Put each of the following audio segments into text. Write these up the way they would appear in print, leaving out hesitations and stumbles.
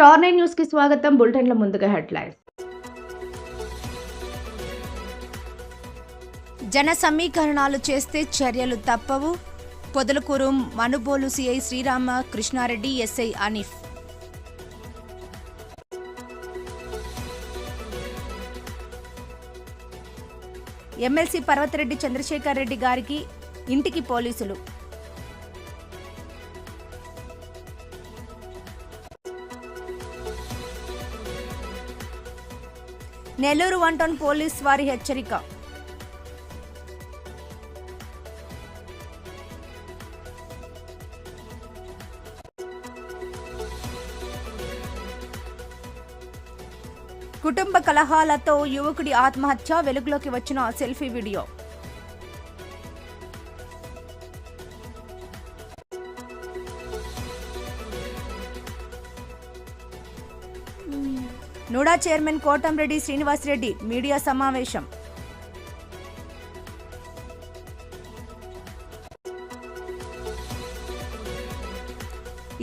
Star 9 news కి స్వాగతం. బులెటిన్ల ముందుగా హెడ్లైన్స్. జన సమీకరణాలు చేస్తే చర్యలు తప్పవు. Podalakuru Manubolu CI Srirama Krishnareddy, SI Anif. MLC Parvathareddy Chandrasekhar Reddy గారికి ఇంటికి పోలీసులు. నెల్లూరు 1 టౌన్ పోలీస్ వారి హెచ్చరిక. కుటుంబ కలహాలతో యువకుడి ఆత్మహత్య, వెలుగులోకి వచ్చిన selfie video. NUDA chairman Kotamreddy Srinivasareddy media సమావేశం.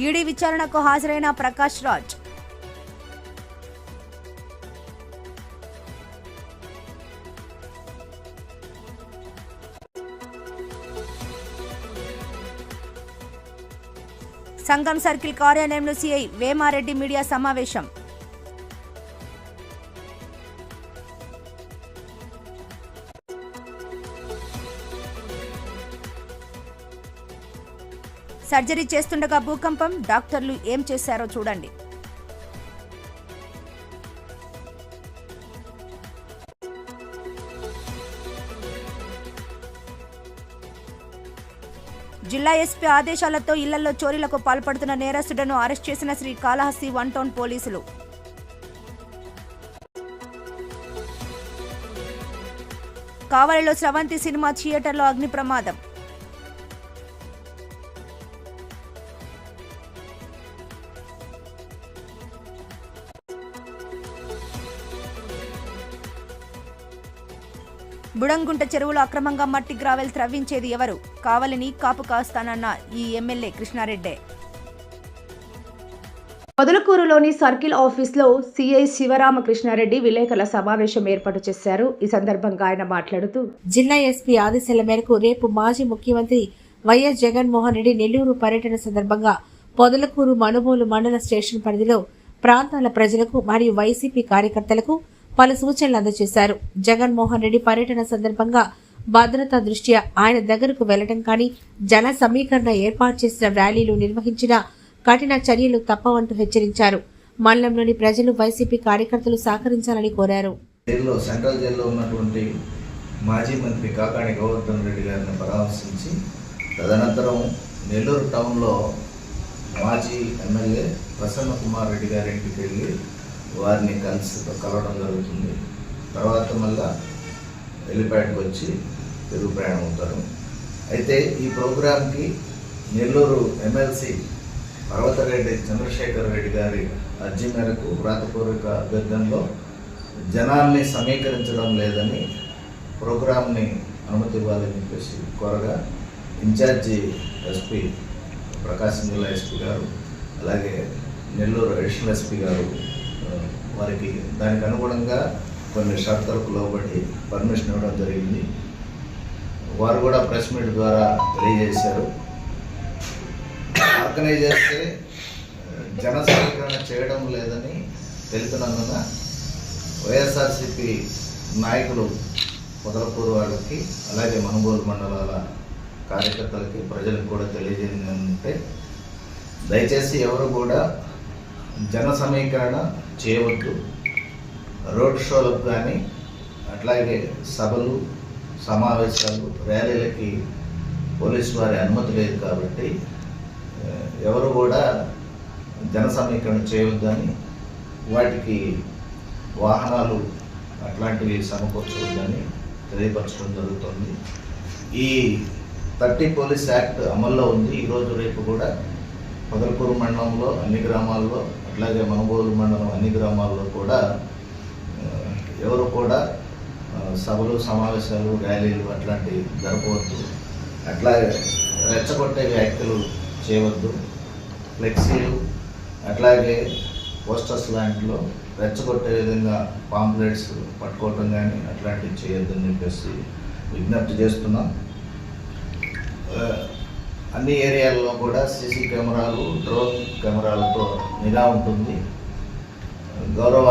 ఈడీ విచారణకు హాజరైన ప్రకాష్ రాజ్. సంగం సర్కిల్ కార్యాలయంలో సిఐ వేమారెడ్డి మీడియా సమావేశం. సర్జరీ చేస్తుండగా భూకంపం, డాక్టర్లు ఏం చేశారో చూడండి. జిల్లా ఎస్పీ ఆదేశాలతో ఇళ్లలో చోరీలకు పాల్పడుతున్న నేరస్తులను అరెస్ట్ చేసిన శ్రీకాళహస్తి 1 టౌన్ పోలీసులు. కావలిలో స్రవంతి సినిమా థియేటర్లో అగ్ని ప్రమాదం. బుడంగుంట చెరువులో అక్రమంగా మట్టి గ్రావెల్ త్రవ్వించేది ఎవరు? కావలిని కాపు కాస్తానన్న ఈ ఎమ్మెల్యే కృష్ణారెడ్డే. పొదలకూరులోని సర్కిల్ ఆఫీస్లో సిఐ శివరామకృష్ణారెడ్డి విలేకరుల సమావేశం ఏర్పాటు చేశారు. ఈ సందర్భంగా ఆయన మాట్లాడుతూ, జిల్లా ఎస్పీ ఆదేశాల మేరకు రేపు మాజీ ముఖ్యమంత్రి వైఎస్ జగన్మోహన్ రెడ్డి నెల్లూరు పర్యటన సందర్భంగా పొదలకూరు మనుబోలు మండల స్టేషన్ పరిధిలో ప్రాంతాల ప్రజలకు మరియు వైసీపీ కార్యకర్తలకు పలు సూచనలు అందజేశారు. జగన్మోహన్ రెడ్డి పర్యటన సందర్భంగా భద్రతా దృష్ట్యా ఆయన దగ్గరకు వెళ్లడం కానీ, జన సమీకరణ ఏర్పాటు చేసిన ర్యాలీలు నిర్వహించిన కఠిన చర్యలు తప్పవంటూ హెచ్చరించారు. మండలంలోని ప్రజలు వైసీపీ కార్యకర్తలు సహకరించాలని కోరారు. సెంట్రల్ జైల్లో ఉన్నటువంటి మాజీ మంత్రి కాకాణి గోవర్ధన్ రెడ్డి గారిని పరామర్శించి, తదనంతరం నెల్లూరు టౌన్లో మాజీ ఎమ్మెల్యే ప్రసన్న కుమార్ రెడ్డి గారి ఇంటికి వెళ్ళి వారిని కలవడం జరుగుతుంది. తర్వాత మళ్ళా హెలిప్యాడ్కి వచ్చి తిరుగు ప్రయాణం అవుతారు. అయితే ఈ ప్రోగ్రాంకి నెల్లూరు ఎమ్మెల్సీ పర్వతరెడ్డి చంద్రశేఖర్ రెడ్డి గారి అర్జీ మేరకు వ్రాతపూర్వక అభ్యర్థనలో జనాల్ని సమీకరించడం లేదని ప్రోగ్రాంని అనుమతి ఇవ్వాలని చెప్పేసి కోరగా, ఇన్ఛార్జి ఎస్పీ ప్రకాశం జిల్లా ఎస్పీ గారు, అలాగే నెల్లూరు అడిషనల్ ఎస్పీ గారు వారికి దానికి అనుగుణంగా కొన్ని షరతులకు లోబడి పర్మిషన్ ఇవ్వడం జరిగింది. వారు కూడా ప్రెస్ మీట్ ద్వారా తెలియజేశారు. ఆర్గనైజ్ చేస్తే జన సమీకరణ చేయడం లేదని తెలిపినందున వైఎస్ఆర్సీపీ నాయకులు పొదలకూరు వాళ్ళకి, అలాగే మనుబోలు మండలాల కార్యకర్తలకి, ప్రజలకు కూడా తెలియజేయండి అంటే, దయచేసి ఎవరు కూడా జన సమీకరణ చేయవద్దు. రోడ్ షోలకు కానీ, అట్లాగే సభలు, సమావేశాలు, ర్యాలీలకి పోలీసు వారి అనుమతి లేదు కాబట్టి ఎవరు కూడా జన సమీకరణ చేయవద్దని, వాటికి వాహనాలు అట్లాంటివి సమకూర్చవద్దని తెలియపరచడం జరుగుతుంది. ఈ 30 పోలీస్ యాక్ట్ అమల్లో ఉంది. ఈరోజు రేపు కూడా పొదలకూరు మండలంలో అన్ని గ్రామాల్లో, అట్లాగే మనుబోలు మండలం అన్ని గ్రామాల్లో కూడా ఎవరు కూడా సభలు, సమావేశాలు, ర్యాలీలు అట్లాంటివి జరపవద్దు. అట్లాగే రెచ్చగొట్టే వ్యాఖ్యలు చేయవద్దు. ఫ్లెక్సీలు, అట్లాగే పోస్టర్స్ లాంటిలో రెచ్చగొట్టే విధంగా పాంప్లెట్స్ పట్టుకోవటం కానీ అట్లాంటివి చేయొద్దని చెప్పేసి విజ్ఞప్తి చేస్తున్నాం. అన్ని ఏరియాల్లో కూడా సీసీ కెమెరాలు, డ్రోన్ కెమెరాలతో నిఘా ఉంటుంది. గౌరవ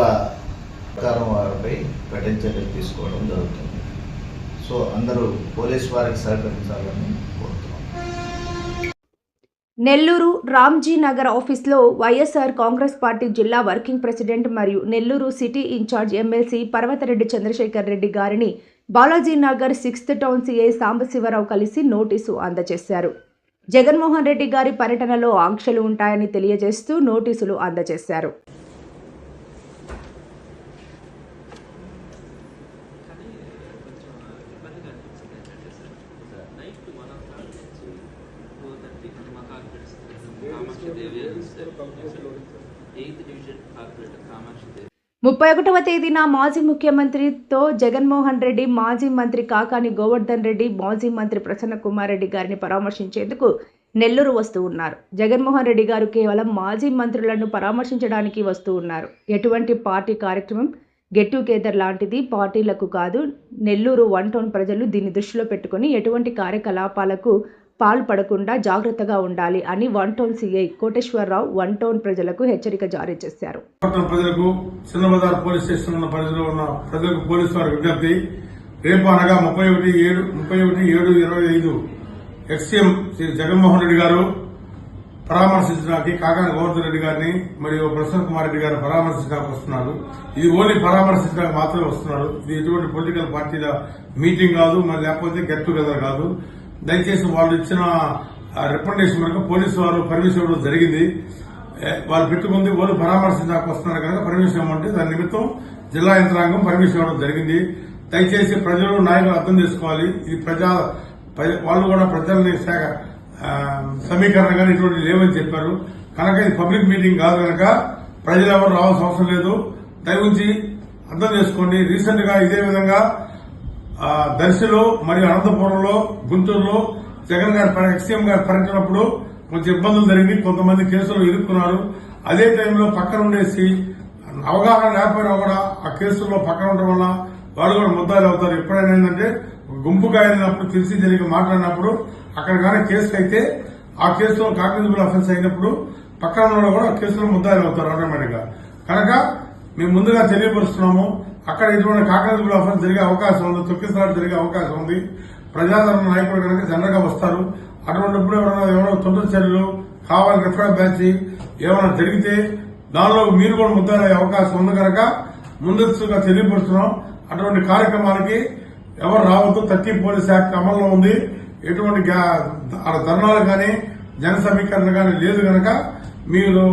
ప్రకారం వారిపై కఠిన చర్యలు తీసుకోవడం జరుగుతుంది. సో అందరూ పోలీసు వారికి సహకరించాలని కోరుతున్నాం. నెల్లూరు రామ్జీ నగర్ ఆఫీస్లో వైఎస్ఆర్ కాంగ్రెస్ పార్టీ జిల్లా వర్కింగ్ ప్రెసిడెంట్ మరియు Nellore city in charge MLC Parvathareddy Chandrasekhar Reddy గారిని Balaji Nagar 6th town CI Sambasivarao కలిసి నోటీసు అందజేశారు. జగన్మోహన్ రెడ్డి గారి పర్యటనలో ఆంక్షలు ఉంటాయని తెలియజేస్తూ నోటీసులు అందజేశారు. ముప్పై 31వ తేదీన మాజీ ముఖ్యమంత్రితో జగన్మోహన్ రెడ్డి, మాజీ మంత్రి కాకాని గోవర్ధన్ రెడ్డి, మాజీ మంత్రి ప్రసన్న కుమార్ రెడ్డి గారిని పరామర్శించేందుకు నెల్లూరు వస్తూ ఉన్నారు. జగన్మోహన్ రెడ్డి గారు కేవలం మాజీ మంత్రులను పరామర్శించడానికి వస్తూ ఉన్నారు. ఎటువంటి పార్టీ కార్యక్రమం గెట్ టుగెదర్ లాంటిది పార్టీలకు కాదు. నెల్లూరు 1 టౌన్ ప్రజలు దీన్ని దృష్టిలో పెట్టుకుని ఎటువంటి కార్యకలాపాలకు పాల్పడకుండా జాగ్రత్తగా ఉండాలి అని 1 టౌన్ సిఐ కోటేశ్వరరావు 1 టౌన్ ప్రజలకు హెచ్చరిక జారీ చేశారు. ప్రజలకు చిన్నబజార్ పోలీస్ స్టేషన్ ఉన్న పరిధిలో ఉన్న ప్రజలకు పోలీసు వారి విజ్ఞప్తి. రేపు అనగా 31/7/2025 ఎక్స్ఎం శ్రీ జగన్మోహన్ రెడ్డి గారు పరామర్శించడానికి కాకాని గోవర్ధన్ రెడ్డి గారిని మరియు ప్రసన్న కుమార్ రెడ్డి గారిని పరామర్శించడానికి వస్తున్నారు. ఇది ఓన్లీ పరామర్శించడానికి మాత్రమే వస్తున్నారు. ఇది ఎటువంటి పొలిటికల్ పార్టీల మీటింగ్ కాదు, మరి లేకపోతే గెట్ టుగెదర్ కాదు. దయచేసి వాళ్ళు ఇచ్చిన రికమెండేషన్ మేరకు పోలీసు వారు పర్మిషన్ ఇవ్వడం జరిగింది. వాళ్ళు పెట్టుకుంది ఓన్లీ పరామర్శించడానికి వస్తున్నారు కనుక పర్మిషన్ ఇవ్వమంటే దాని నిమిత్తం జిల్లా యంత్రాంగం పర్మిషన్ ఇవ్వడం జరిగింది. దయచేసి ప్రజలు, నాయకులు అర్థం చేసుకోవాలి. ఇది వాళ్ళు కూడా ప్రజల్ని సమీకరణ కానీ ఇటువంటి లేవని చెప్పారు కనుక ఇది పబ్లిక్ మీటింగ్ కాదు కనుక ప్రజలు ఎవరు రావాల్సిన అవసరం లేదు. దయవుంచి అర్థం చేసుకోండి. రీసెంట్ గా ఇదే విధంగా దర్శిలో మరియు అనంతపురంలో, గుంటూరులో జగన్ గారి ఎక్స్ఎం గారి పర్యటనప్పుడు కొంచెం ఇబ్బందులు జరిగింది. కొంతమంది కేసులు ఇరుక్కున్నారు. అదే టైంలో పక్కన ఉండేసి అవగాహన లేకపోయినా కూడా ఆ కేసుల్లో పక్కన ఉండడం వల్ల వాళ్ళు కూడా ముద్దాయిలు అవుతారు. ఎప్పుడైనా ఏంటంటే గుంపుగా అయినప్పుడు తెలిసి జరిగి మాట్లాడినప్పుడు అక్కడ కానీ కేసు అయితే ఆ కేసులో కాగ్నిజబుల్ అఫెన్స్ అయినప్పుడు పక్కన ఉన్న కూడా ఆ కేసులో ముద్దాయిలు అవుతారు ఆటోమేటిక్ గా. కనుక మేము ముందుగా తెలియపరుస్తున్నాము. అక్కడ ఇటువంటి కాగ్నిజబుల్ అఫెన్స్ జరిగే అవకాశం ఉంది, తొక్కిసలాట జరిగే అవకాశం ఉంది. ప్రజాదరణ నాయకులు కనుక జనరల్ గా వస్తారు. అటువంటిప్పుడు ఎవరో తొందర చర్యలు కావాలి రిఫర్ బ్యాచ్ ఏమైనా జరిగితే దానిలో మీరు కూడా ముద్దాలయ్యే అవకాశం ఉంది కనుక ముందస్తుగా తెలియపరుస్తున్నాం. అటువంటి కార్యక్రమానికి ఎవరు రావద్దు. 30 పోలీస్ యాక్ట్ అమల్లో ఉంది. ఎటువంటి ధర్నాలు కానీ జన సమీకరణ కానీ లేదు కనుక మీరు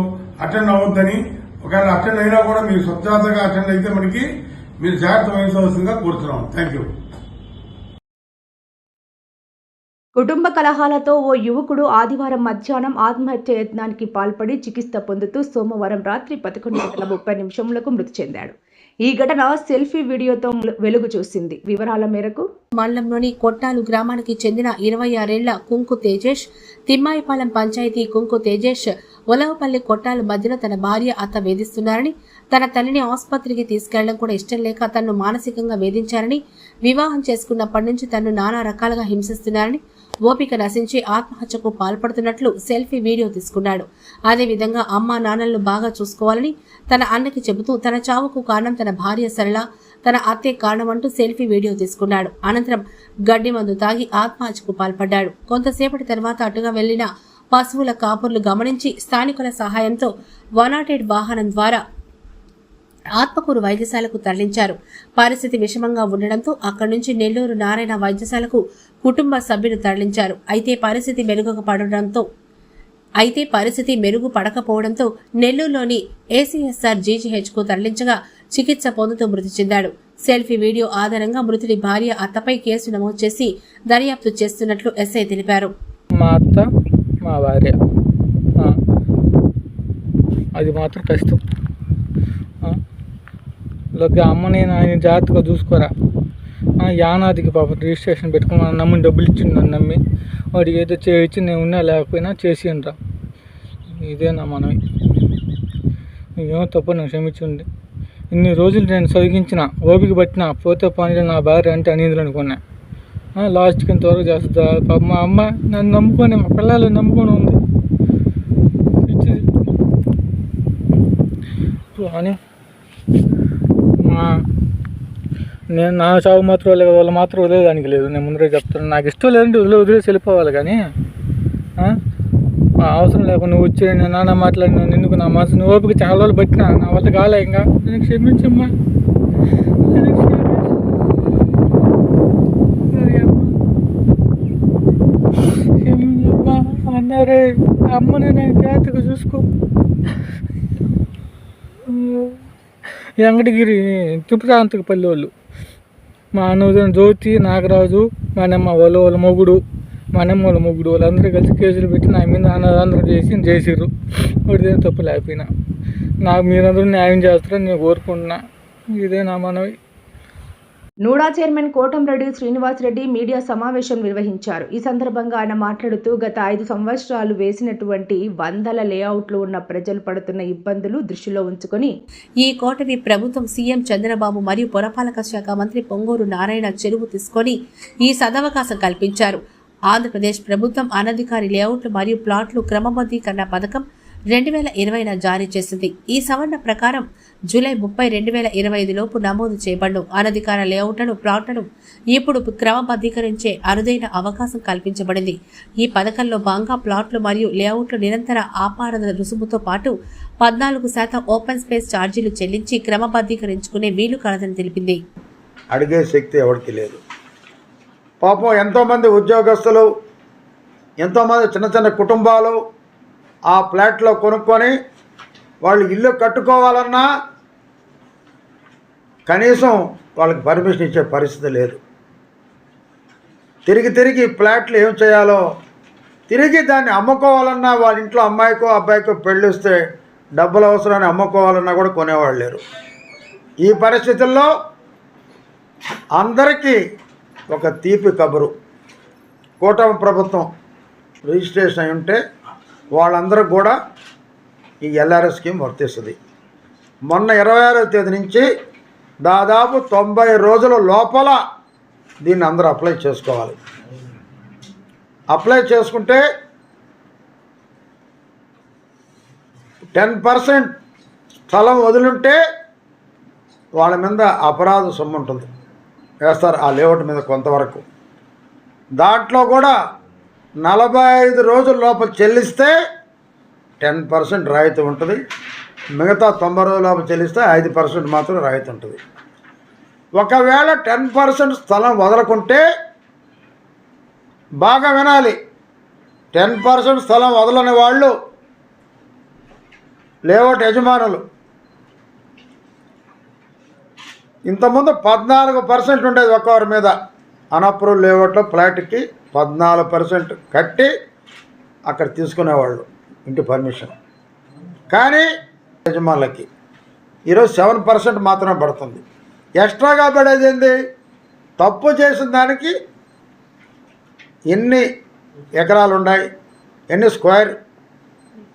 అటెండ్ అవ్వద్దని, ఒకవేళ అటెండ్ అయినా కూడా మీరు స్వచ్ఛతగా అటెండ్ అయితే మనకి మీరు జాగ్రత్త వహించవలసిందిగా కోరుతున్నాం. Thank you. కుటుంబ కలహాలతో ఓ యువకుడు ఆదివారం మధ్యాహ్నం ఆత్మహత్య యత్నానికి పాల్పడి చికిత్స పొందుతూ సోమవారం రాత్రి 11:30 మృతి చెందాడు. ఈ ఘటన సెల్ఫీ వీడియోతో వెలుగు చూసింది. వివరాల మేరకు మండలంలోని కొట్టాలు గ్రామానికి చెందిన 26 ఏళ్ల కుంకు తేజేష్, తిమ్మాయిపాలెం పంచాయతీ కుంకు తేజేష్ ఒలవపల్లి కొట్టాలు మధ్యలో తన భార్య అత్త వేధిస్తున్నారని, తన తల్లిని ఆసుపత్రికి తీసుకెళ్లడం కూడా ఇష్టం లేక తనను మానసికంగా వేధించారని, వివాహం చేసుకున్నప్పటి నుంచి తనను నానా రకాలుగా హింసిస్తున్నారని, ఓపిక నశించి ఆత్మహత్యకు పాల్పడుతున్నట్లు సెల్ఫీ వీడియో తీసుకున్నాడు. అదేవిధంగా అమ్మా నాన్నలను బాగా చూసుకోవాలని తన అన్నకి చెబుతూ తన చావుకు కారణం తన భార్య సరళ, తన అత్తే కారణమంటూ సెల్ఫీ వీడియో తీసుకున్నాడు. అనంతరం గడ్డి మందు తాగి ఆత్మహత్యకు పాల్పడ్డాడు. కొంతసేపటి తర్వాత అటుగా వెళ్లిన పశువుల కాపుర్లు గమనించి స్థానికుల సహాయంతో 108 వాహనం ద్వారా ఆత్మకూరు వైద్యశాలకు తరలించారు. పరిస్థితి విషమంగా ఉండడంతో అక్కడి నుంచి నెల్లూరు నారాయణ వైద్యశాలకు కుటుంబ సభ్యులు తరలించారు. అయితే పరిస్థితి మెరుగుపడకపోవడంతో నెల్లూరులోని ఏసీఎస్ఆర్ జీజీహెచ్కు తరలించగా చికిత్స పొందుతూ మృతి చెందాడు. సెల్ఫీ వీడియో ఆధారంగా మృతుడి భార్య అత్తపై కేసు నమోదు చేసి దర్యాప్తు చేస్తున్నట్లు ఎస్ఐ తెలిపారు. మా అత్త, మా భార్య, అది మాత్రం కష్టం. అమ్మని ఆయన జాగ్రత్తగా చూసుకోరా, యానాదికి పాప రిజిస్ట్రేషన్ పెట్టుకుని మనం నమ్మి డబ్బులు ఇచ్చిండు, నన్ను నమ్మి వాడికి ఏదో చేయించి నేను ఉన్నా లేకపోయినా చేసిండ్రా. ఇదేనా మనం ఏమో తప్పు నాకు క్షమించండి. ఇన్ని రోజులు నేను చదివించిన ఓపిక పట్టిన పోతే పని నా భార్య అంటే అనేది అనుకున్నా. లాస్ట్కి ఇంతవరకు చేస్తా. పాప మా అమ్మ నన్ను నమ్ముకొని, మా పిల్లలు నమ్ముకొని ఉంది ఇచ్చింది అని. నేను నా చావు మాత్రం వాళ్ళు మాత్రం వదిలేదానికి లేదు. నేను ముందరే చెప్తాను, నాకు ఇష్టం లేదంటే వదిలేసి వెళ్ళిపోవాలి. కానీ అవసరం లేకుండా నువ్వు వచ్చి నేను నాన్న మాట్లాడినా ఎందుకు నా మనసు నువ్వు ఓపిక చాలా రోజులు పట్టినా నా వల్ల కాలే. ఇంకా నేను క్షమించమ్మా, క్షమించమ్మా అన్నారే. అమ్మని నేను జాగ్రత్తగా చూసుకో. వెంకటగిరి తిప్పుతాంతకు పల్లి వాళ్ళు, మా అన్నోదయం జ్యోతి, నాగరాజు, మా అన్నమ్మ వాళ్ళ మొగుడు, మా అన్నమ్మ వాళ్ళ మొగుడు వాళ్ళందరూ కలిసి కేసులు పెట్టి నా మీద అన్నదాంధ్రం చేసిర్రు. ఒకటిదేం తప్పు లేకపోయినా నాకు మీరందరూ న్యాయం చేస్తారని నేను కోరుకుంటున్నా. ఇదే నా మనవి. నూడా చైర్మన్ కోటంరెడ్డి శ్రీనివాసరెడ్డి మీడియా సమావేశం నిర్వహించారు. ఈ సందర్భంగా ఆయన మాట్లాడుతూ గత 5 సంవత్సరాలు వేసినటువంటి వందల లేఅవుట్లు ఉన్న ప్రజలు పడుతున్న ఇబ్బందులు దృష్టిలో ఉంచుకొని ఈ కోటని ప్రభుత్వం సీఎం చంద్రబాబు మరియు పురపాలక శాఖ మంత్రి పొంగూరు నారాయణ చెరువు తీసుకొని ఈ సదవకాశం కల్పించారు. ఆంధ్రప్రదేశ్ ప్రభుత్వం అనధికారి లేఅవుట్లు మరియు ప్లాట్లు క్రమబద్ధీకరణ పథకం 2020 జారీ చేసింది. ఈ సవరణ ప్రకారం జూలై 30, 2025 లోపు నమోదు చేయబడిన అనధికార లేఅవుట్లను, ప్లాట్లను ఇప్పుడు క్రమబద్ధీకరించే అరుదైన అవకాశం కల్పించబడింది. ఈ పథకంలో భాగంగా ప్లాట్లు మరియు లేఅవుట్లు నిరంతర ఆపాదన రుసుముతో పాటు 14% ఓపెన్ స్పేస్ ఛార్జీలు చెల్లించి క్రమబద్ధీకరించుకునే వీలు కలదని తెలిపింది. అడిగే శక్తి ఎవరికి లేదు. పాపం ఎంతోమంది ఉద్యోగస్తులు, ఎంతోమంది చిన్న చిన్న కుటుంబాలు ఆ ఫ్లాట్లో కొనుక్కొని వాళ్ళు ఇల్లు కట్టుకోవాలన్నా కనీసం వాళ్ళకి పర్మిషన్ ఇచ్చే పరిస్థితి లేదు. తిరిగి ఫ్లాట్లు ఏం చేయాలో, తిరిగి దాన్ని అమ్ముకోవాలన్నా వాళ్ళ ఇంట్లో అమ్మాయికో అబ్బాయికో పెళ్ళిస్తే డబ్బులు అవసరాన్ని అమ్ముకోవాలన్నా కూడా కొనేవాళ్ళు లేరు. ఈ పరిస్థితుల్లో అందరికీ ఒక తీపి కబురు, కూటమి ప్రభుత్వం రిజిస్ట్రేషన్ అయి ఉంటే వాళ్ళందరూ కూడా ఈ ఎల్ఆర్ఎస్ స్కీమ్ వర్తిస్తుంది. మొన్న 26వ తేదీ నుంచి దాదాపు 90 రోజుల లోపల దీన్ని అందరూ అప్లై చేసుకోవాలి. అప్లై చేసుకుంటే 10% స్థలం వదులుంటే వాళ్ళ మీద అపరాధ సొమ్ము ఉంటుంది, వేస్తారు ఆ లేఅవుట్ మీద కొంతవరకు. దాంట్లో కూడా 45 రోజుల లోపల చెల్లిస్తే 10% రాయితీ ఉంటుంది. మిగతా 90 రోజుల లోపల చెల్లిస్తే 5% మాత్రం రాయితీ ఉంటుంది. ఒకవేళ 10% స్థలం వదలకుంటే, బాగా వినాలి, 10% స్థలం వదలని వాళ్ళు లేఅవుట్ యజమానులు. ఇంతకుముందు 14% ఉండేది ఒక్కవారి మీద. అన్అప్రూవ్డ్ లేఅవుట్లో ఫ్లాట్కి 14% కట్టి అక్కడ తీసుకునేవాళ్ళు ఇంటి పర్మిషన్. కానీ యజమానులకి ఈరోజు 7% మాత్రమే పడుతుంది. ఎక్స్ట్రాగా పడేది ఏంది? తప్పు చేసిన దానికి ఎన్ని ఎకరాలు ఉన్నాయి, ఎన్ని స్క్వేర్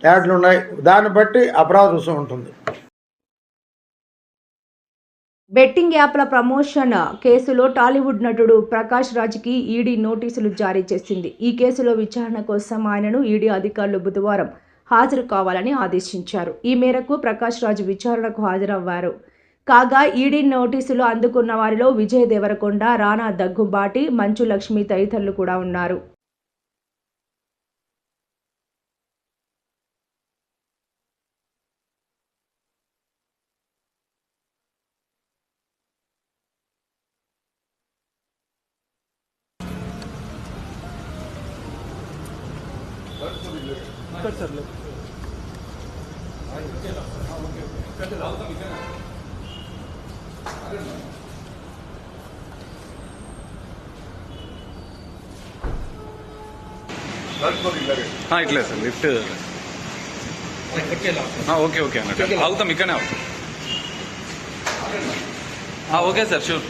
యార్డులు ఉన్నాయి, దాన్ని బట్టి అపరాధ రుసుము ఉంటుంది. బెట్టింగ్ యాప్ల ప్రమోషన్ కేసులో టాలీవుడ్ నటుడు ప్రకాష్ రాజ్కి ఈడీ నోటీసులు జారీ చేసింది. ఈ కేసులో విచారణ కోసం ఆయనను ఈడీ అధికారులు బుధవారం హాజరు కావాలని ఆదేశించారు. ఈ మేరకు ప్రకాష్ రాజ్ విచారణకు హాజరయ్యారు. కాగా ఈడీ నోటీసులు అందుకున్న వారిలో విజయ్ దేవరకొండ, రానా దగ్గుబాటి, మంచు లక్ష్మి తదితరులు కూడా ఉన్నారు. ఇట్లే సార్ లిఫ్ట్. ఓకే ఓకే అన్నట్టు ఆగుతాం, ఇక్కడనే ఆగుతాం. Okay sir, sure.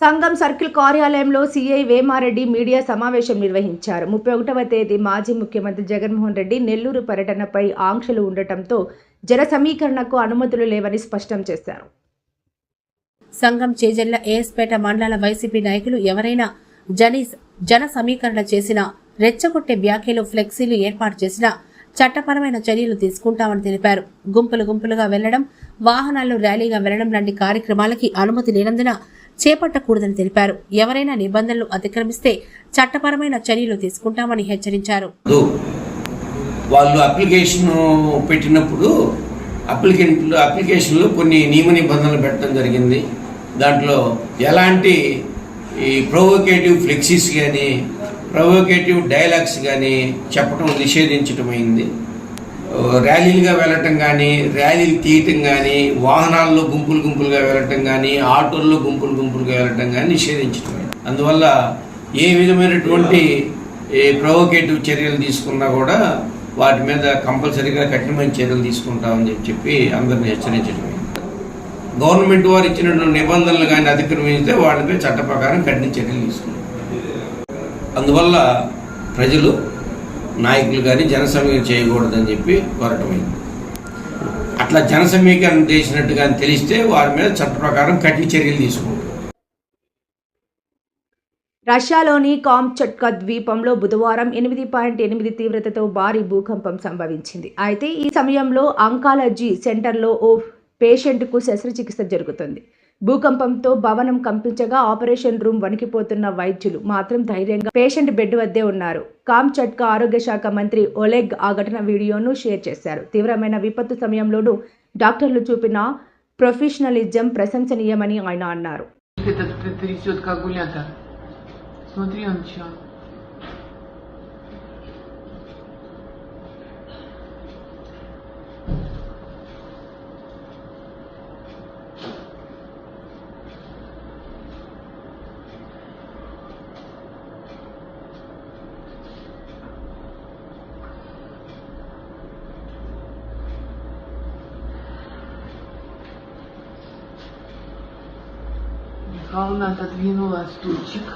Sangam circle కార్యాలయంలో సీఐ వేమారెడ్డి మీడియా సమావేశం నిర్వహించారు. 31వ తేదీ మాజీ ముఖ్యమంత్రి జగన్మోహన్ రెడ్డి నెల్లూరు పర్యటనపై ఆంక్షలు ఉండటంతో జన సమీకరణకు అనుమతులు లేవని స్పష్టం చేశారు. సంఘం చేజెళ్ల ఏఎస్పేట మండల వైసీపీ నాయకులు ఎవరైనా జన సమీకరణ చేసినా, రెచ్చగొట్టే వ్యాఖ్యలు, ఫ్లెక్సీలు ఏర్పాటు చేసినా చట్టపరమైన చర్యలు తీసుకుంటామని తెలిపారు. గుంపులుగా వెళ్లడం, వాహనాల్లో ర్యాలీగా వెళ్లడం లాంటి కార్యక్రమాలకి అనుమతి లేనందున చేపట్టకూడదని తెలిపారు. ఎవరైనా నిబంధనలు అతిక్రమిస్తే చట్టపరమైన చర్యలు తీసుకుంటామని హెచ్చరించారు. వాళ్ళు అప్లికేషన్ పెట్టినప్పుడు అప్లికేషన్లో కొన్ని నియమ నిబంధనలు పెట్టడం జరిగింది. దాంట్లో ఎలాంటి ఈ ప్రొవోకేటివ్ ఫ్లెక్సీస్ కానీ, ప్రొవోకేటివ్ డైలాగ్స్ కానీ చెప్పడం నిషేధించటమైంది. ర్యాలీలుగా వెళ్ళటం కానీ, ర్యాలీలు తీయటం కానీ, వాహనాల్లో గుంపులుగా వెళ్ళటం కానీ, ఆటోల్లో గుంపులుగా వెళ్ళటం కానీ నిషేధించటమైంది. అందువల్ల ఏ విధమైనటువంటి ప్రొవోకేటివ్ చర్యలు తీసుకున్నా కూడా వాటి మీద కంపల్సరీగా కఠినమైన చర్యలు తీసుకుంటామని చెప్పి అందరిని హెచ్చరించడమైంది. గవర్నమెంట్ వారు ఇచ్చినటువంటి నిబంధనలు కానీ అతిక్రమిస్తే వాటిపై చట్ట ప్రకారం కఠిన చర్యలు తీసుకుంటారు. అందువల్ల ప్రజలు, నాయకులు కానీ జన సమీకరణ చేయకూడదని చెప్పి కోరటమైంది. అట్లా జన సమీకరణ చేసినట్టు కానీ తెలిస్తే వారి మీద చట్ట ప్రకారం కఠిన చర్యలు తీసుకుంటారు. రష్యాలోని కామ్చట్కా ద్వీపంలో బుధవారం 8.8 తీవ్రతతో భారీ భూకంపం సంభవించింది. అయితే ఈ సమయంలో ఆంకాలజీ సెంటర్లో ఓ పేషెంట్కు శస్త్రచికిత్స జరుగుతుంది. భూకంపంతో భవనం కంపించగా ఆపరేషన్ రూమ్ వణికిపోతున్న వైద్యులు మాత్రం ధైర్యంగా పేషెంట్ బెడ్ వద్దే ఉన్నారు. కామ్చట్కా ఆరోగ్య శాఖ మంత్రి ఒలెగ్ ఆ ఘటన వీడియోను షేర్ చేశారు. తీవ్రమైన విపత్తు సమయంలోనూ డాక్టర్లు చూపిన ప్రొఫెషనలిజం ప్రశంసనీయమని ఆయన అన్నారు. Смотри, он чё. Михайловна отодвинула стульчик.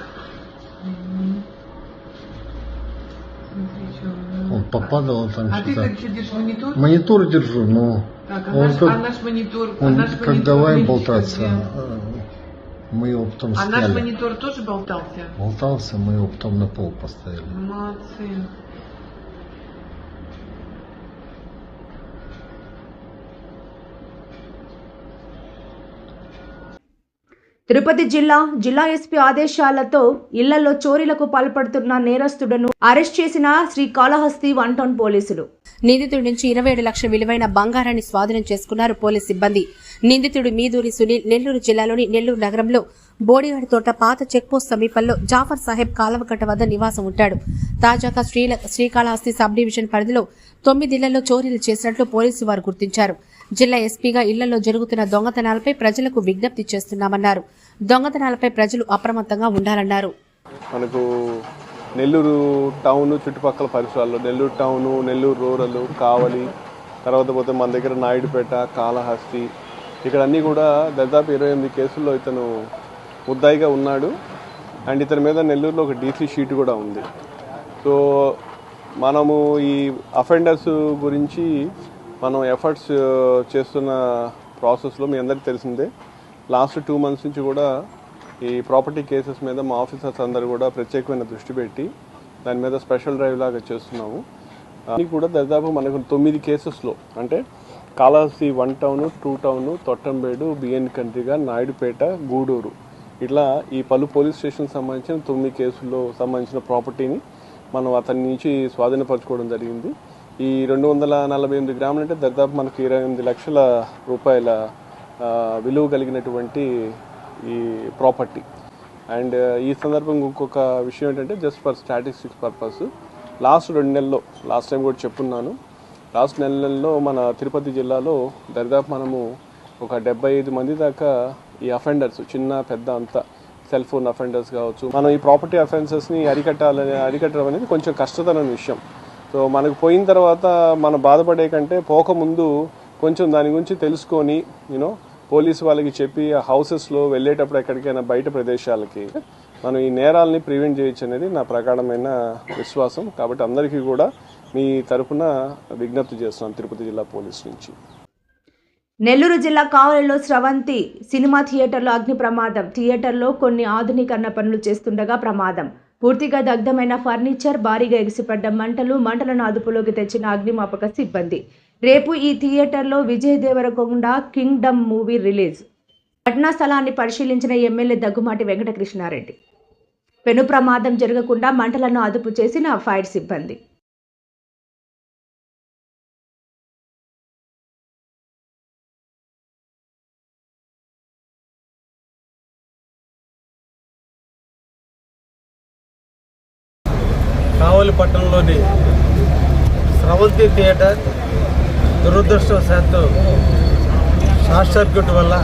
Он попадал там А что-то. ты как что держишь, монитор? Монитор держу, но Так, он наш монитор, он наш как монитор давай видишь, болтаться, где? мы его потом А наш сняли. монитор тоже болтался? Болтался, мы его потом на пол поставили. Молодцы. తిరుపతి జిల్లా ఎస్పీ ఆదేశాలతో ఇళ్లలో చోరీలకు పాల్పడుతున్న నేరస్తులను అరెస్ట్ చేసిన శ్రీకాళహస్తి 1 టౌన్ పోలీసులు. నిందితుడి నుంచి 27 లక్షల విలువైన బంగారాన్ని స్వాధీనం చేసుకున్నారు పోలీస్ సిబ్బంది. నిందితుడు మీదూరి సునీల్ నెల్లూరు జిల్లాలోని నెల్లూరు నగరంలో బోడిగాడి తోట పాత చెక్పోస్ట్ సమీపంలో జాఫర్ సాహెబ్ కాలవకట్ట వద్ద నివాసం ఉంటాడు. తాజాగా శ్రీకాళహస్తి సబ్ డివిజన్ పరిధిలో 9 ఇళ్లలో చోరీలు చేసినట్లు పోలీసు వారు గుర్తించారు. జిల్లా ఎస్పీగా ఇళ్లలో జరుగుతున్న దొంగతనాలపై ప్రజలకు విజ్ఞప్తి చేస్తున్నామన్నారు. దొంగతనాలపై ప్రజలు అప్రమత్తంగా ఉండాలన్నారు. మనకు నెల్లూరు టౌన్ చుట్టుపక్కల పరిసరాల్లో నెల్లూరు టౌను, నెల్లూరు రూరల్, కావలి, తర్వాత పోతే మన దగ్గర నాయుడుపేట, కాళహస్తి, ఇక్కడ అన్నీ కూడా దాదాపు 28 కేసుల్లో ఇతను ముద్దాయిగా ఉన్నాడు. అండ్ ఇతని మీద నెల్లూరులో ఒక డీసీ షీట్ కూడా ఉంది. సో మనము ఈ అఫెండర్స్ గురించి మనం ఎఫర్ట్స్ చేస్తున్న ప్రాసెస్లో మీ అందరికీ తెలిసిందే, లాస్ట్ 2 months నుంచి కూడా ఈ ప్రాపర్టీ కేసెస్ మీద మా ఆఫీసర్స్ అందరూ కూడా ప్రత్యేకమైన దృష్టి పెట్టి దాని మీద స్పెషల్ డ్రైవ్ లాగా చేస్తున్నాము. అన్నీ కూడా దాదాపు మనకు 9 కేసెస్లో, అంటే Kalahasti 1 town, 2 town, Thottambedu, BN Kandriga, Naidupeta, Gudur, ఇట్లా ఈ పలు పోలీస్ స్టేషన్ సంబంధించిన 9 కేసుల్లో సంబంధించిన ప్రాపర్టీని మనం అతని నుంచి స్వాధీనపరచుకోవడం జరిగింది. ఈ 248 గ్రాములు అంటే దాదాపు మనకి 28 లక్షల రూపాయల విలువ కలిగినటువంటి ఈ ప్రాపర్టీ. అండ్ ఈ సందర్భంగా ఇంకొక విషయం ఏంటంటే, just for statistics purpose, last 2 నెలల్లో, లాస్ట్ టైం కూడా చెప్పున్నాను, లాస్ట్ నెలల్లో మన తిరుపతి జిల్లాలో దాదాపు మనము ఒక 75 మంది దాకా ఈ అఫెండర్స్, చిన్న పెద్ద అంతా, సెల్ ఫోన్ అఫెండర్స్ కావచ్చు, మనం ఈ ప్రాపర్టీ అఫెన్సెస్ని అరికట్టడం అనేది కొంచెం కష్టతరమైన విషయం. సో మనకు పోయిన తర్వాత మనం బాధపడే కంటే పోకముందు కొంచెం దాని గురించి తెలుసుకొని పోలీసు వాళ్ళకి చెప్పి ఆ హౌసెస్లో వెళ్ళేటప్పుడు ఎక్కడికైనా బయట ప్రదేశాలకి మనం ఈ నేరాలని ప్రివెంట్ చేయొచ్చు అనేది నా ప్రగాఢమైన విశ్వాసం. కాబట్టి అందరికీ కూడా మీ తరఫున విజ్ఞప్తి చేస్తున్నాను తిరుపతి జిల్లా పోలీస్ నుంచి. నెల్లూరు జిల్లా కావలిలో స్రవంతి సినిమా థియేటర్లో అగ్ని ప్రమాదం. థియేటర్లో కొన్ని ఆధునీకరణ పనులు చేస్తుండగా ప్రమాదం. పూర్తిగా దగ్ధమైన ఫర్నిచర్, భారీగా ఎగిసిపడ్డ మంటలను అదుపులోకి తెచ్చిన అగ్నిమాపక సిబ్బంది. రేపు ఈ థియేటర్లో Vijay Deverakonda Kingdom movie release. ఘటనా స్థలాన్ని పరిశీలించిన ఎమ్మెల్యే దగ్గుమాటి వెంకటకృష్ణారెడ్డి. పెను ప్రమాదం జరగకుండా మంటలను అదుపు చేసిన ఫైర్ సిబ్బంది. కావలి పట్టణంలోని స్రవంతి థియేటర్ దురదృష్టవశాత్తు షార్ట్ సర్క్యూట్ వల్ల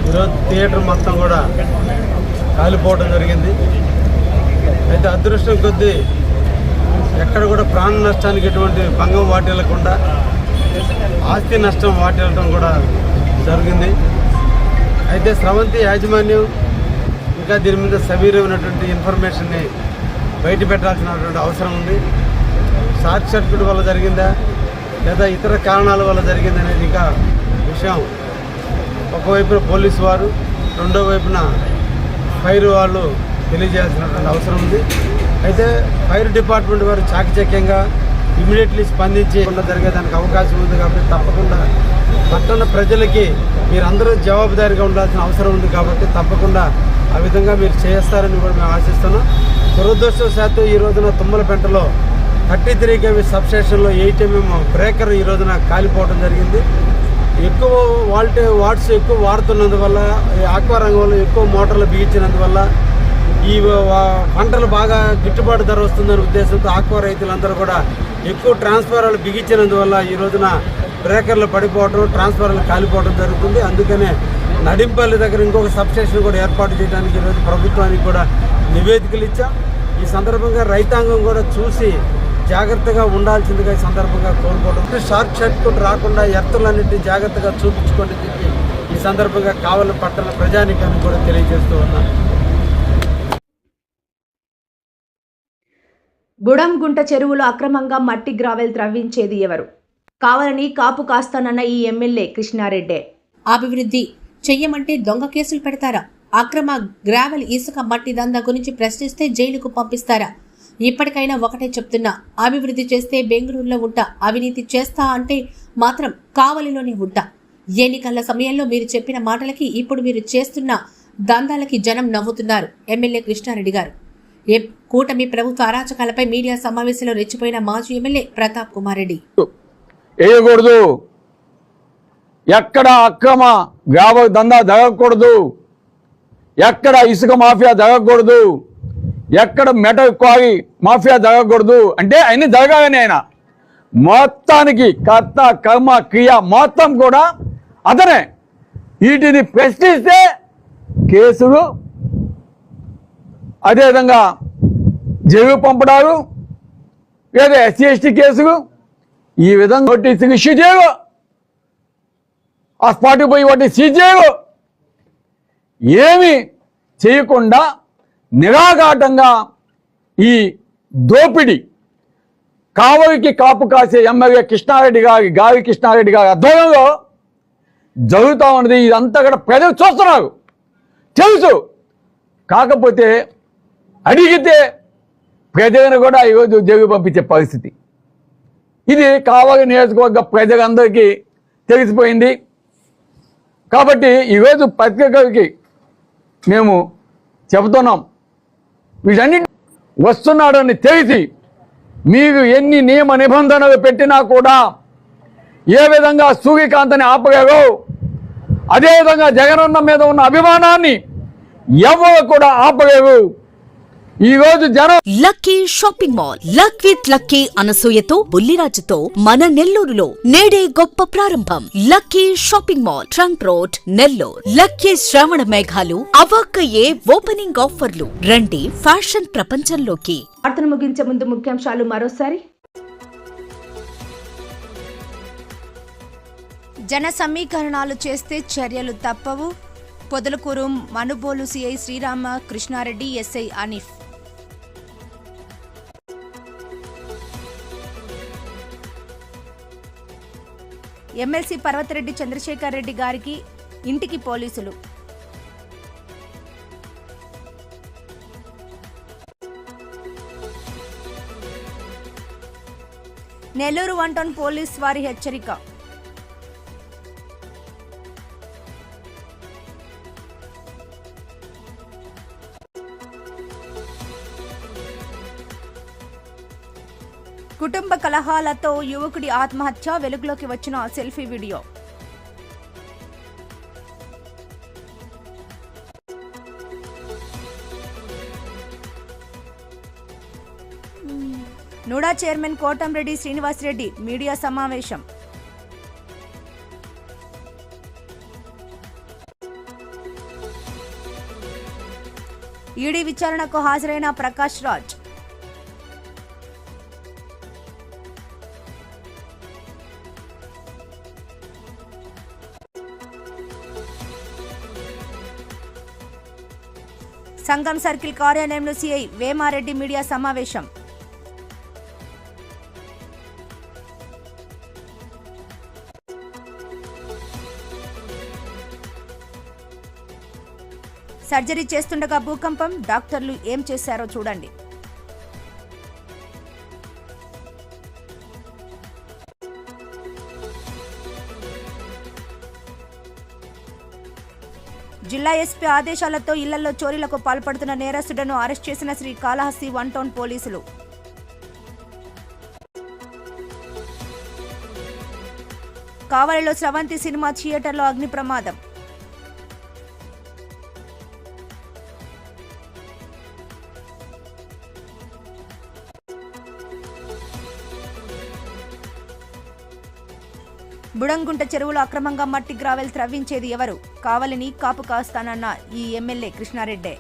ఈరోజు థియేటర్ మొత్తం కూడా కాలిపోవడం జరిగింది. అయితే అదృష్టం కొద్దీ ఎక్కడ కూడా ప్రాణ నష్టానికి ఎటువంటి భంగం వాటిల్లకుండా ఆస్తి నష్టం వాటిల్లడం కూడా జరిగింది. అయితే స్రవంతి యాజమాన్యం ఇంకా దీని మీద సవీరమైనటువంటి ఇన్ఫర్మేషన్ని బయట పెట్టాల్సినటువంటి అవసరం ఉంది. షార్ట్ సర్క్యూట్ వల్ల జరిగిందా లేదా ఇతర కారణాల వల్ల జరిగిందా అనేది ఇంకా విషయం ఒకవైపున పోలీసు వారు, రెండో వైపున ఫైర్ వాళ్ళు తెలియజేయాల్సినటువంటి అవసరం ఉంది. అయితే ఫైర్ డిపార్ట్మెంట్ వారు చాకచక్యంగా ఇమీడియట్లీ స్పందించి జరిగేదానికి అవకాశం ఉంది. కాబట్టి తప్పకుండా పట్టణ ప్రజలకి మీరందరూ జవాబుదారీగా ఉండాల్సిన అవసరం ఉంది. కాబట్టి తప్పకుండా ఆ విధంగా మీరు చేస్తారని కూడా మేము ఆశిస్తున్నాం. దురదృష్టవశాత్తు ఈ రోజున తుమ్మలపెంటలో 33 kV సబ్స్టేషన్లో 8 mm బ్రేకర్ ఈ రోజున కాలిపోవడం జరిగింది. ఎక్కువ వాట్స్ ఎక్కువ వాడుతున్నందువల్ల, ఆక్వా రంగంలో ఎక్కువ మోటార్లు బిగించినందువల్ల ఈ పంటలు బాగా గిట్టుబాటు ధర వస్తుందనే ఉద్దేశంతో ఆక్వా రైతులందరూ కూడా ఎక్కువ ట్రాన్స్ఫార్మర్లు బిగించినందువల్ల ఈ రోజున బ్రేకర్లు పడిపోవడం, ట్రాన్స్ఫార్మర్లు కాలిపోవడం జరుగుతుంది. అందుకనే నడింపల్లి దగ్గర ఇంకొక సబ్స్టేషన్ కూడా ఏర్పాటు చేయడానికి ఈరోజు ప్రభుత్వానికి కూడా నివేదికలు ఇచ్చాం. ఈ సందర్భంగా రైతాంగం కూడా చూసి జాగ్రత్తగా ఉండాల్సిందిగా ఈ సందర్భంగా కోరుకోవడం. షార్ట్ సర్క్యూట్ రాకుండా ఎర్తులన్నింటినీ జాగ్రత్తగా చూపించుకోండి చెప్పి ఈ సందర్భంగా కావలి పట్టణ ప్రజానికాన్ని కూడా తెలియజేస్తూ ఉన్నాను. బుడంగుంట చెరువులో అక్రమంగా మట్టి గ్రావెల్ త్రవ్వించేది ఎవరు? కావాలని కాపు కాస్తానన్న ఈ ఎమ్మెల్యే కృష్ణారెడ్డే. అభివృద్ధి చెయ్యమంటే దొంగ కేసులు పెడతారా? అక్రమ గ్రావెల్ ఇసుక మట్టి దందా గురించి ప్రశ్నిస్తే జైలుకు పంపిస్తారా? ఇప్పటికైనా ఒకటే చెప్తున్నా, అభివృద్ధి చేస్తే బెంగళూరులో ఉంటా, అవినీతి చేస్తా అంటే మాత్రం కావలిలోనే ఉంటా. ఎన్నికల సమయంలో మీరు చెప్పిన మాటలకి ఇప్పుడు మీరు చేస్తున్న దందాలకి జనం నవ్వుతున్నారు. ఎమ్మెల్యే కృష్ణారెడ్డి గారు. కూటమి ప్రభుత్వ అరాచకాలపై మీడియా సమావేశంలో రెచ్చిపోయిన మాజీ ఎమ్మెల్యే ప్రతాప్ కుమార్ రెడ్డి. వేయకూడదు, ఎక్కడ అక్రమ గ్రామ దందా జరగకూడదు, ఎక్కడ ఇసుక మాఫియా జరగకూడదు, ఎక్కడ మెటల్ క్వారీ మాఫియా జరగకూడదు అంటే అన్ని జరగాలని ఆయన మొత్తానికి కర్త కర్మ క్రియ మొత్తం కూడా అతనే. వీటిని ప్రశ్నిస్తే కేసులు, అదేవిధంగా జైలు పంపడాలు, లేదా SC/ST కేసులు, ఈ విధంగా నోటీసులు ఇష్యూ చేయవు, ఆ స్పాట్కి పోయి వాటిని సీజ్ చేయవు, ఏమి చేయకుండా నిరాఘాటంగా ఈ దోపిడీ కావలికి కాపు కాసే ఎమ్మెల్యే గావి కృష్ణారెడ్డి గారి ఆధ్వర్యంలో జరుగుతూ ఉన్నది. ఇదంతా కూడా ప్రజలు చూస్తున్నారు, తెలుసు. కాకపోతే అడిగితే ప్రజలను కూడా ఈరోజు జైలు పంపించే పరిస్థితి. ఇది కావలి నియోజకవర్గ ప్రజలందరికీ తెలిసిపోయింది. కాబట్టి ఈరోజు పత్రికలకి మేము చెబుతున్నాం, వీటన్నిటి వస్తున్నాడని తెలిసి మీరు ఎన్ని నియమ నిబంధనలు పెట్టినా కూడా ఏ విధంగా సూర్యకాంతని ఆపలేరు, అదేవిధంగా జగనన్న మీద ఉన్న అభిమానాన్ని ఎవరు కూడా ఆపలేరు. ఈ రోజు జనం lucky shopping mall, luck with lucky అనసూయతో బుల్లిరాజుతో మన నెల్లూరులో నేడే గొప్ప ప్రారంభం. Lucky shopping mall, trunk road, Nellore. Lucky శ్రావణ మేఘాలు, అవాక్కయ్యే ఓపెనింగ్ ఆఫర్లు. రండి ఫ్యాషన్ ప్రపంచంలోకి. వార్తను ముగించే ముందు ముఖ్యాంశాలు మరోసారి. జన సమీకరణాలు చేస్తే చర్యలు తప్పవు. Podalakuru Manubolu CI Srirama Krishnareddy, SI Anif. MLC Parvathareddy Chandrasekhar Reddy గారికి ఇంటికి పోలీసులు. నెల్లూరు 1 టౌన్ పోలీస్ వారి హెచ్చరిక. కుటుంబ కలహాలతో యువకుడి ఆత్మహత్య, వెలుగులోకి వచ్చిన selfie video. NUDA chairman Kotamreddy Srinivasareddy media సమావేశం. ఈడీ విచారణకు హాజరైన ప్రకాష్ రాజ్. సంగం సర్కిల్ కార్యాలయంలో సిఐ వేమారెడ్డి మీడియా సమావేశం. సర్జరీ చేస్తుండగా భూకంపం, డాక్టర్లు ఏం చేశారో చూడండి. జిల్లా ఎస్పీ ఆదేశాలతో ఇళ్లలో చోరీలకు పాల్పడుతున్న నేరస్తులను అరెస్ట్ చేసిన శ్రీకాళహస్తి 1 టౌన్ పోలీసులు. కావలిలో స్రవంతి సినిమా థియేటర్లో అగ్ని ప్రమాదం. బుడంగుంట చెరువులో అక్రమంగా మట్టి గ్రావెల్ త్రవ్వించేది ఎవరు? కావలిని కాపు కాస్తానన్న ఈ ఎమ్మెల్యే కృష్ణారెడ్డే.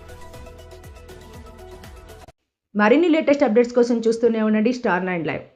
మరిన్ని లేటెస్ట్ అప్డేట్స్ కోసం చూస్తూనే ఉండండి Star 9 Live.